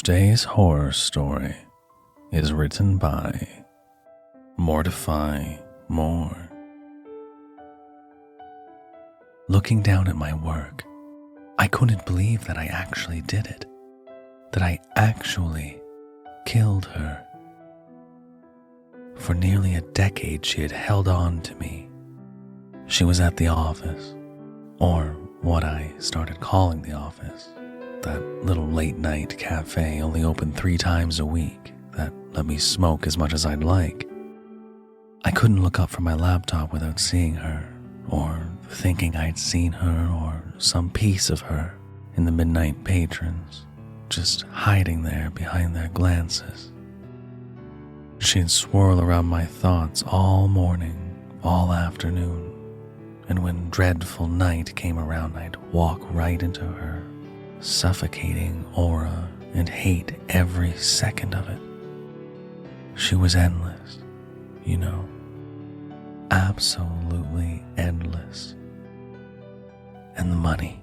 Today's horror story is written by MortifyMore. Looking down at my work, I couldn't believe that I actually did it, that I actually killed her. For nearly a decade, she had held on to me. She was at the office, or what I started calling the office, that little late-night cafe only open 3 times a week that let me smoke as much as I'd like. I couldn't look up from my laptop without seeing her, or thinking I'd seen her or some piece of her in the midnight patrons, just hiding there behind their glances. She'd swirl around my thoughts all morning, all afternoon, and when dreadful night came around, I'd walk right into her suffocating aura and hate every second of it. She was endless, absolutely endless. And the money.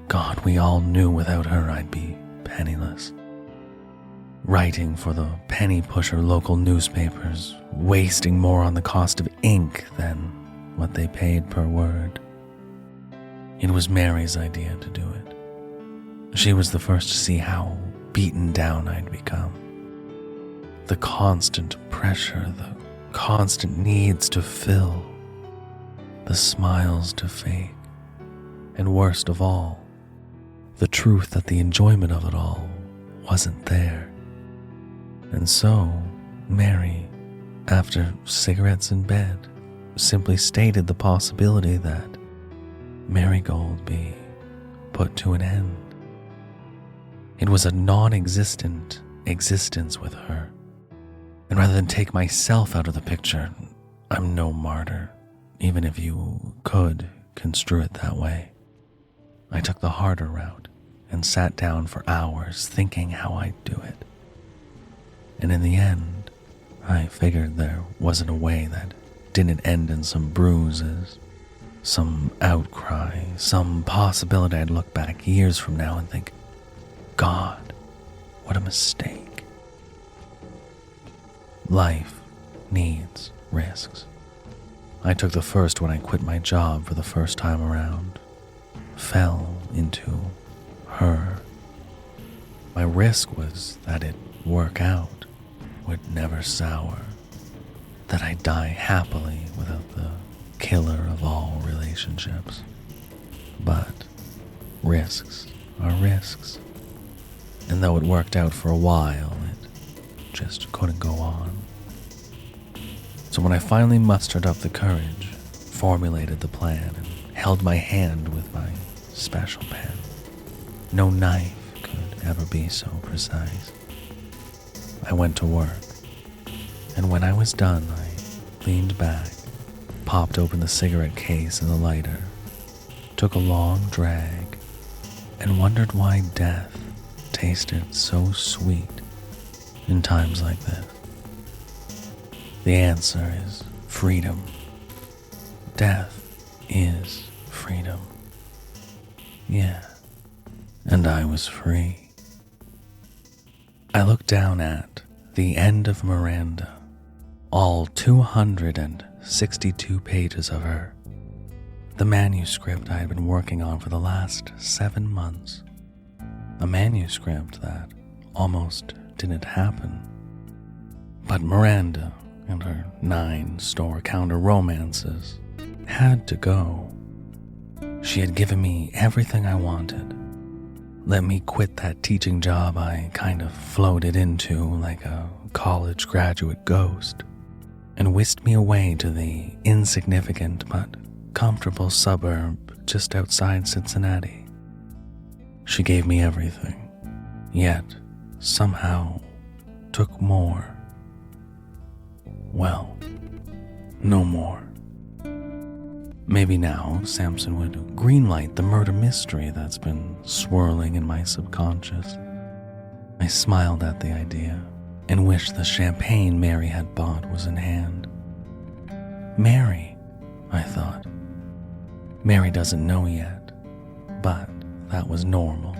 God, we all knew without her I'd be penniless. Writing for the penny pusher local newspapers, wasting more on the cost of ink than what they paid per word. It was Mary's idea to do it. She was the first to see how beaten down I'd become. The constant pressure, the constant needs to fill, the smiles to fake, and worst of all, the truth that the enjoyment of it all wasn't there. And so, Mary, after cigarettes in bed, simply stated the possibility that Marigold be put to an end. It was a non-existent existence with her. And rather than take myself out of the picture, I'm no martyr, even if you could construe it that way. I took the harder route and sat down for hours thinking how I'd do it. And in the end, I figured there wasn't a way that didn't end in some bruises, some outcry, some possibility I'd look back years from now and think, God, what a mistake. Life needs risks. I took the first when I quit my job for the first time around, fell into her. My risk was that it'd work out, would never sour, that I'd die happily without the killer of all relationships. But risks are risks. And though it worked out for a while, it just couldn't go on. So when I finally mustered up the courage, formulated the plan, and held my hand with my special pen, no knife could ever be so precise. I went to work, and when I was done, I leaned back, popped open the cigarette case and the lighter, took a long drag, and wondered why death tasted so sweet in times like this. The answer is freedom. Death is freedom. Yeah, and I was free. I looked down at the end of Miranda, all 262 pages of her, the manuscript I had been working on for the last 7 months, a manuscript that almost didn't happen. But Miranda and her 9 store counter romances had to go. She had given me everything I wanted, let me quit that teaching job I kind of floated into like a college graduate ghost, and whisked me away to the insignificant but comfortable suburb just outside Cincinnati. She gave me everything, yet somehow took more. Well, no more. Maybe now Samson would greenlight the murder mystery that's been swirling in my subconscious. I smiled at the idea and wished the champagne Mary had bought was in hand. Mary, I thought. Mary doesn't know yet, but that was normal.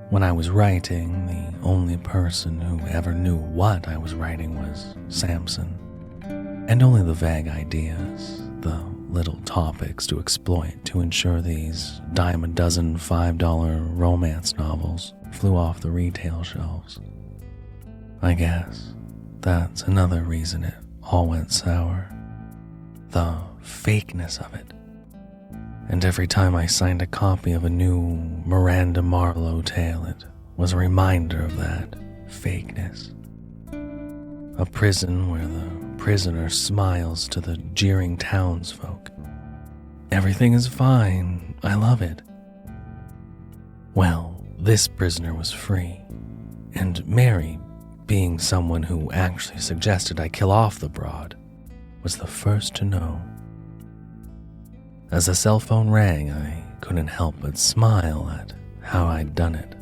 When I was writing, the only person who ever knew what I was writing was Samson, and only the vague ideas, the little topics to exploit to ensure these dime a dozen $5 romance novels flew off the retail shelves. I guess that's another reason it all went sour. The fakeness of it. And every time I signed a copy of a new Miranda Marlowe tale, it was a reminder of that fakeness. A prison where the prisoner smiles to the jeering townsfolk. Everything is fine, I love it. Well, this prisoner was free, and Mary, being someone who actually suggested I kill off the broad, was the first to know. As the cell phone rang, I couldn't help but smile at how I'd done it.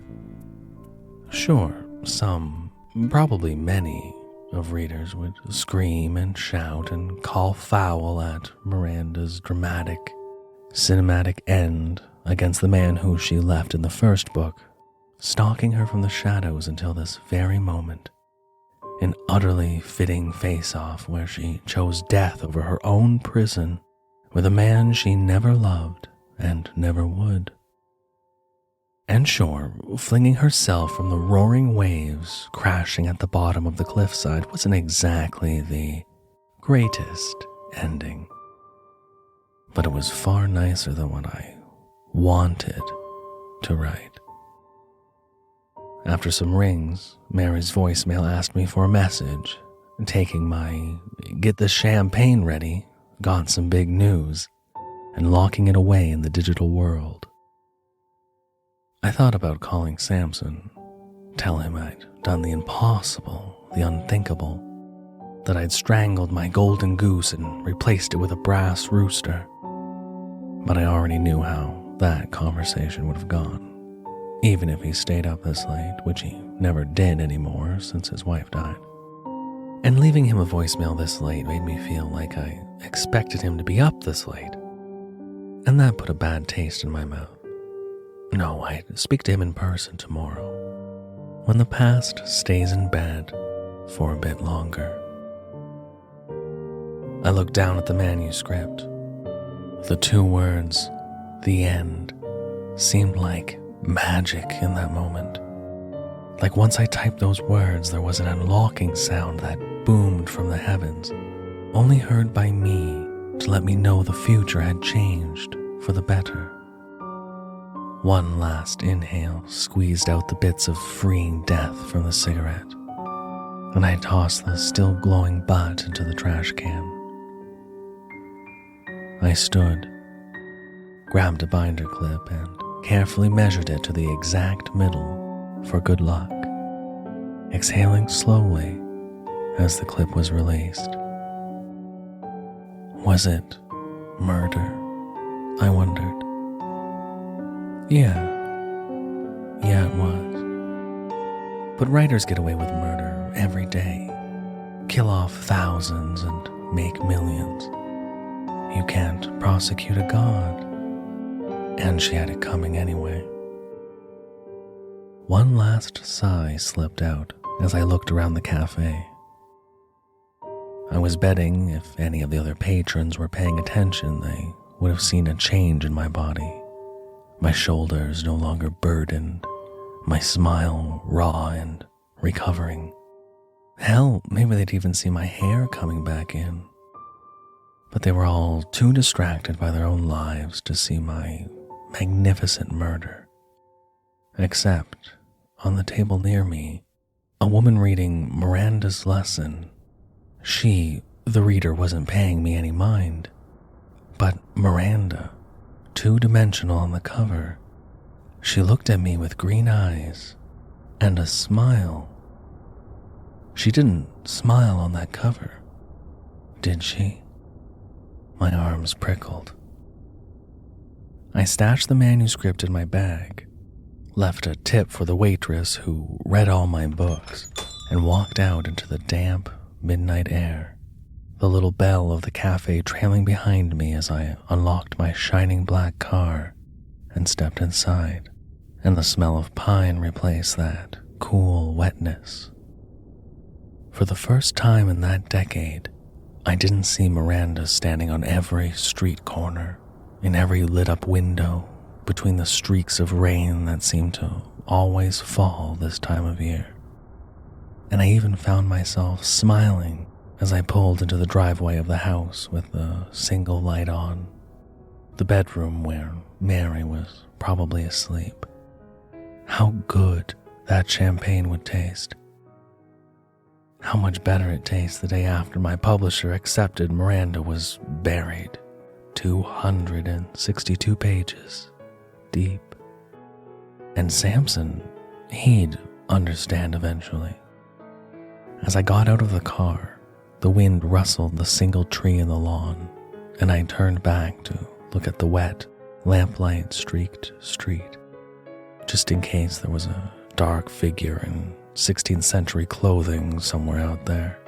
Sure, some, probably many, of readers would scream and shout and call foul at Miranda's dramatic, cinematic end against the man who she left in the first book, stalking her from the shadows until this very moment. An utterly fitting face-off where she chose death over her own prison with a man she never loved and never would. And sure, flinging herself from the roaring waves crashing at the bottom of the cliffside wasn't exactly the greatest ending. But it was far nicer than what I wanted to write. After some rings, Mary's voicemail asked me for a message, taking my get the champagne ready, got some big news, and locking it away in the digital world. I thought about calling Samson, tell him I'd done the impossible, the unthinkable, that I'd strangled my golden goose and replaced it with a brass rooster. But I already knew how that conversation would have gone, even if he stayed up this late, which he never did anymore since his wife died. And leaving him a voicemail this late made me feel like I expected him to be up this late, and that put a bad taste in my mouth. No, I'd speak to him in person tomorrow, when the past stays in bed for a bit longer. I looked down at the manuscript. The two words, "the end," seemed like magic in that moment. Like once I typed those words, there was an unlocking sound that boomed from the heavens, only heard by me to let me know the future had changed for the better. One last inhale squeezed out the bits of freeing death from the cigarette, and I tossed the still glowing butt into the trash can. I stood, grabbed a binder clip, and carefully measured it to the exact middle for good luck, exhaling slowly as the clip was released. Was it murder? I wondered. Yeah, it was. But writers get away with murder every day, kill off thousands and make millions. You can't prosecute a god. And she had it coming anyway. One last sigh slipped out as I looked around the cafe. I was betting if any of the other patrons were paying attention, they would have seen a change in my body. My shoulders no longer burdened, my smile raw and recovering. Hell, maybe they'd even see my hair coming back in. But they were all too distracted by their own lives to see my magnificent murder. Except, on the table near me, a woman reading Miranda's lesson. She, the reader, wasn't paying me any mind. But Miranda, two-dimensional on the cover, she looked at me with green eyes and a smile. She didn't smile on that cover, did she? My arms prickled. I stashed the manuscript in my bag, left a tip for the waitress who read all my books, and walked out into the damp midnight air, the little bell of the cafe trailing behind me as I unlocked my shining black car and stepped inside and the smell of pine replaced that cool wetness. For the first time in that decade, I didn't see Miranda standing on every street corner, in every lit-up window, between the streaks of rain that seemed to always fall this time of year. And I even found myself smiling as I pulled into the driveway of the house with the single light on, the bedroom where Mary was probably asleep. How good that champagne would taste. How much better it tastes the day after my publisher accepted Miranda was buried 262 pages deep. And Samson, he'd understand eventually. As I got out of the car, the wind rustled the single tree in the lawn, and I turned back to look at the wet, lamplight-streaked street, just in case there was a dark figure in 16th century clothing somewhere out there,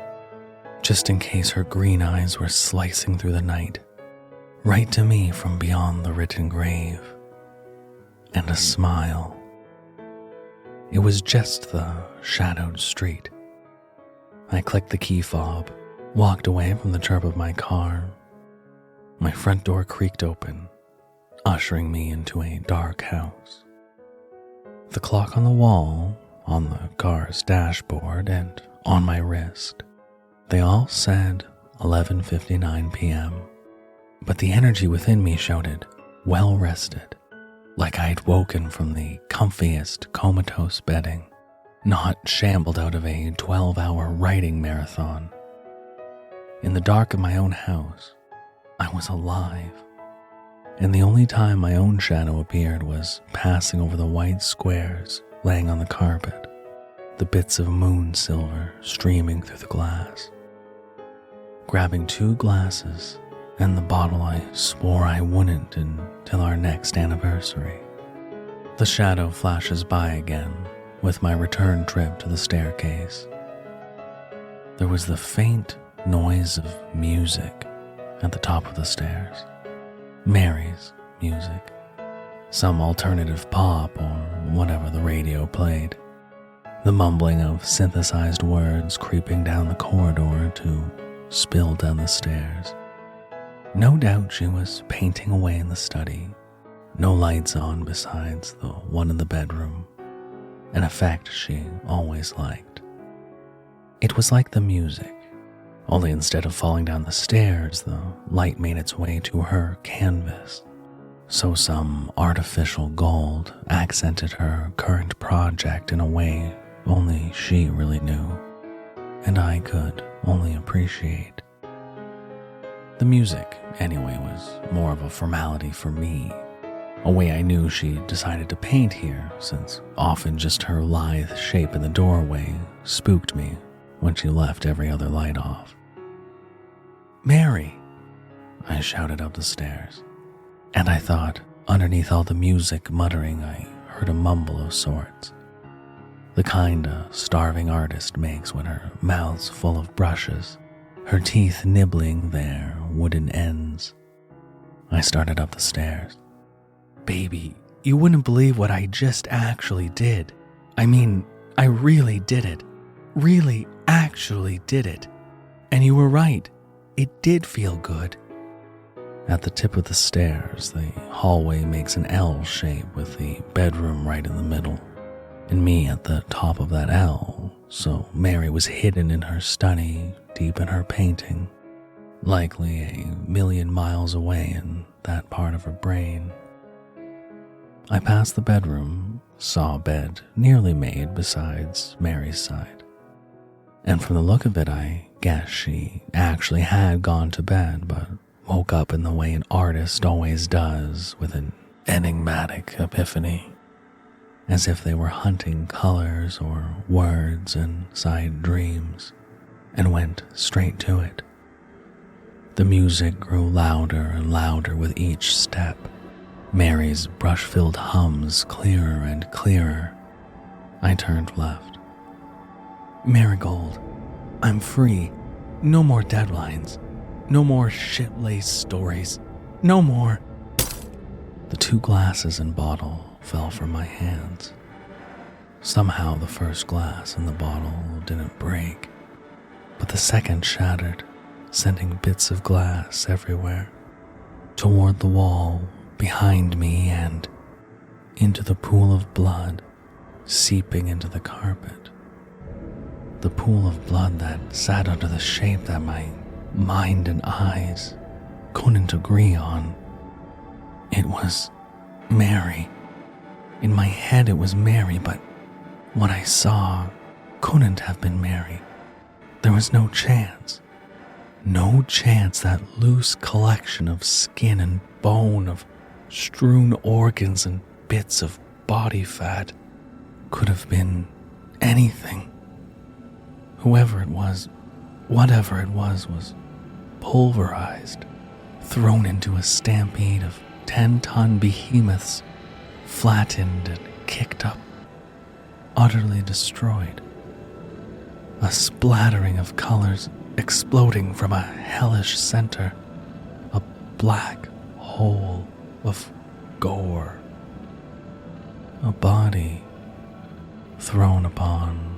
just in case her green eyes were slicing through the night, right to me from beyond the written grave, and a smile. It was just the shadowed street. I clicked the key fob, walked away from the chirp of my car. My front door creaked open, ushering me into a dark house. The clock on the wall, on the car's dashboard, and on my wrist, they all said 11:59 p.m. But the energy within me shouted, well rested, like I'd woken from the comfiest comatose bedding, not shambled out of a 12-hour writing marathon. In the dark of my own house, I was alive, and the only time my own shadow appeared was passing over the white squares laying on the carpet, the bits of moon silver streaming through the glass. Grabbing 2 glasses and the bottle I swore I wouldn't until our next anniversary, the shadow flashes by again with my return trip to the staircase. There was the faint noise of music at the top of the stairs. Mary's music. Some alternative pop or whatever the radio played. The mumbling of synthesized words creeping down the corridor to spill down the stairs. No doubt she was painting away in the study. No lights on besides the one in the bedroom. An effect she always liked. It was like the music, only instead of falling down the stairs, the light made its way to her canvas. So some artificial gold accented her current project in a way only she really knew, and I could only appreciate. The music, anyway, was more of a formality for me, a way I knew she decided to paint here, since often just her lithe shape in the doorway spooked me when she left every other light off. "Mary!" I shouted up the stairs, and I thought, underneath all the music muttering, I heard a mumble of sorts. The kind a starving artist makes when her mouth's full of brushes, her teeth nibbling their wooden ends. I started up the stairs. "Baby, you wouldn't believe what I just actually did. I mean, I really did it. Really, actually did it. And you were right. It did feel good." At the tip of the stairs, the hallway makes an L shape with the bedroom right in the middle, and me at the top of that L, so Mary was hidden in her study, deep in her painting, likely a million miles away in that part of her brain. I passed the bedroom, saw a bed nearly made besides Mary's side, and from the look of it I guess she actually had gone to bed but woke up in the way an artist always does, with an enigmatic epiphany, as if they were hunting colors or words inside dreams, and went straight to it. The music grew louder and louder with each step, Mary's brush-filled hums clearer and clearer. I turned left. "Marigold, I'm free. No more deadlines. No more shit-laced stories. No more." The 2 glasses and bottle fell from my hands. Somehow the first glass in the bottle didn't break, but the second shattered, sending bits of glass everywhere, toward the wall behind me and into the pool of blood seeping into the carpet. The pool of blood that sat under the shape that my mind and eyes couldn't agree on. It was Mary. In my head it was Mary, but what I saw couldn't have been Mary. There was no chance. No chance that loose collection of skin and bone, of strewn organs and bits of body fat could have been anything. Whoever it was, whatever it was pulverized, thrown into a stampede of 10-ton behemoths, flattened and kicked up, utterly destroyed. A splattering of colors exploding from a hellish center, a black hole of gore. A body thrown upon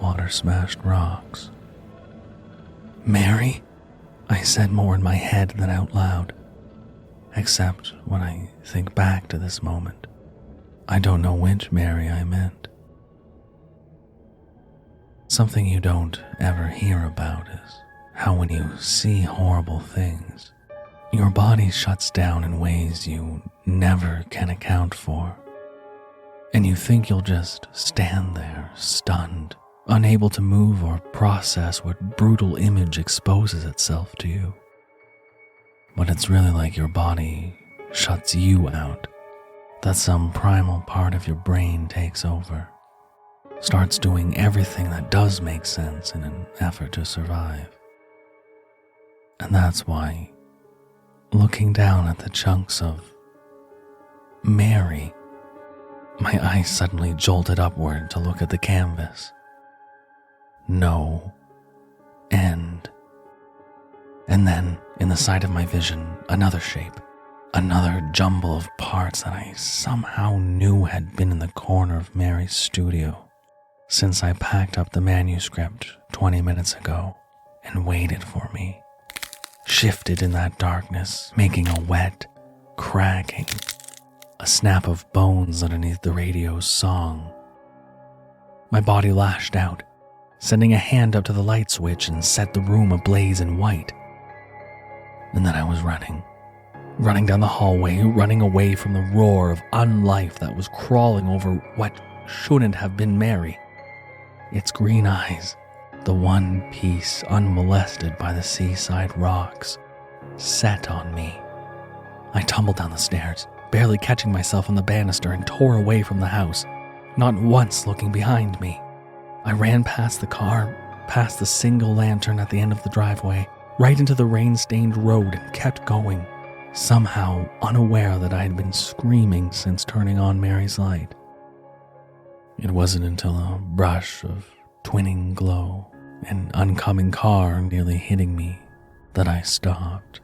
water-smashed rocks. Mary? I said more in my head than out loud, except when I think back to this moment, I don't know which Mary I meant. Something you don't ever hear about is how when you see horrible things, your body shuts down in ways you never can account for. And you think you'll just stand there, stunned, unable to move or process what brutal image exposes itself to you. But it's really like your body shuts you out, that some primal part of your brain takes over, starts doing everything that does make sense in an effort to survive. And that's why, looking down at the chunks of Mary, my eyes suddenly jolted upward to look at the canvas. No end. And then, in the sight of my vision, another shape, another jumble of parts that I somehow knew had been in the corner of Mary's studio since I packed up the manuscript 20 minutes ago and waited for me, shifted in that darkness, making a wet cracking, a snap of bones underneath the radio's song. My body lashed out, sending a hand up to the light switch and set the room ablaze in white. And then I was running down the hallway, running away from the roar of unlife that was crawling over what shouldn't have been Mary. Its green eyes, the one piece unmolested by the seaside rocks, set on me. I tumbled down the stairs, barely catching myself on the banister, and tore away from the house, not once looking behind me. I ran past the car, past the single lantern at the end of the driveway, right into the rain-stained road, and kept going, somehow unaware that I had been screaming since turning on Mary's light. It wasn't until a brush of twinning glow, an oncoming car nearly hitting me, that I stopped,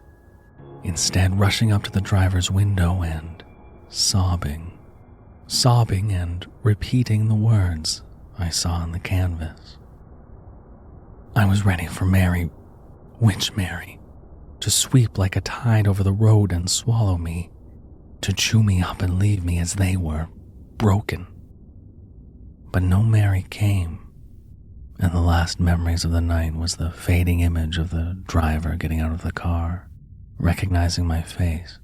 instead rushing up to the driver's window and sobbing and repeating the words I saw on the canvas. I was ready for Mary, which Mary, to sweep like a tide over the road and swallow me, to chew me up and leave me as they were, broken. But no Mary came, and the last memories of the night was the fading image of the driver getting out of the car, recognizing my face,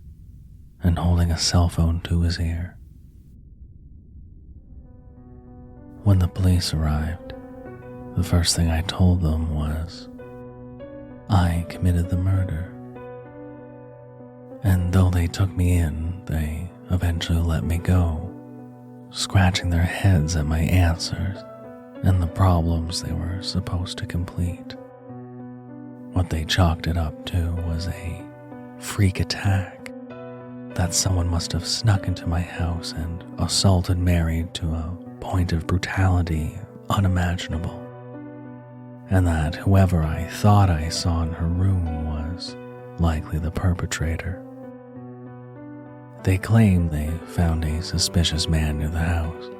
and holding a cell phone to his ear. When the police arrived, the first thing I told them was, I committed the murder. And though they took me in, they eventually let me go, scratching their heads at my answers and the problems they were supposed to complete. What they chalked it up to was a freak attack, that someone must have snuck into my house and assaulted Mary to a point of brutality unimaginable, and that whoever I thought I saw in her room was likely the perpetrator. They claim they found a suspicious man near the house,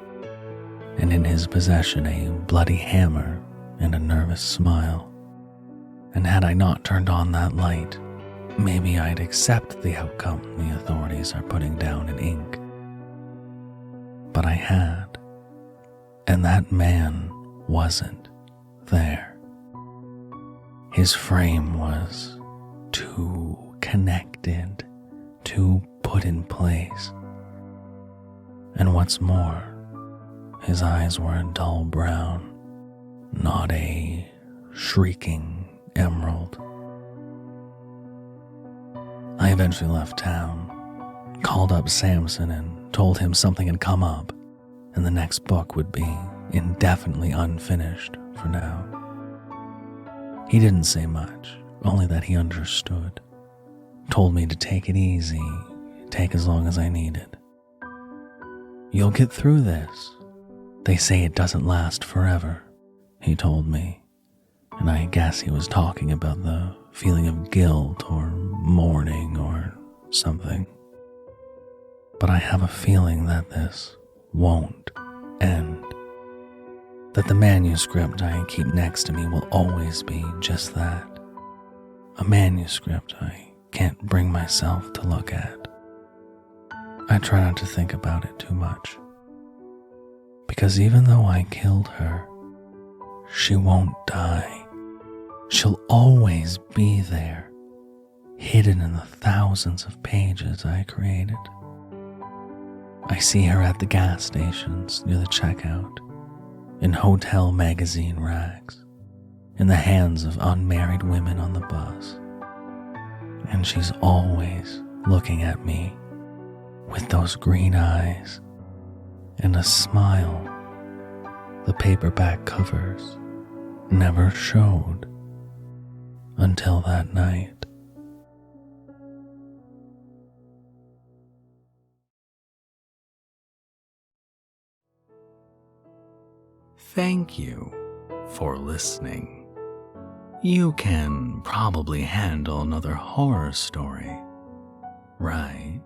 and in his possession a bloody hammer and a nervous smile. And had I not turned on that light, maybe I'd accept the outcome the authorities are putting down in ink. But I had, and that man wasn't there. His frame was too connected, too put in place. And what's more, his eyes were a dull brown, not a shrieking emerald. I eventually left town, called up Samson and told him something had come up, and the next book would be indefinitely unfinished for now. He didn't say much, only that he understood. Told me to take it easy, take as long as I needed. You'll get through this. They say it doesn't last forever, he told me, and I guess he was talking about the feeling of guilt or mourning or something. But I have a feeling that this won't end. That the manuscript I keep next to me will always be just that. A manuscript I can't bring myself to look at. I try not to think about it too much. Because even though I killed her, she won't die. She'll always be there, hidden in the thousands of pages I created. I see her at the gas stations near the checkout, in hotel magazine racks, in the hands of unmarried women on the bus. And she's always looking at me with those green eyes and a smile the paperback covers never showed until that night. Thank you for listening. You can probably handle another horror story, right?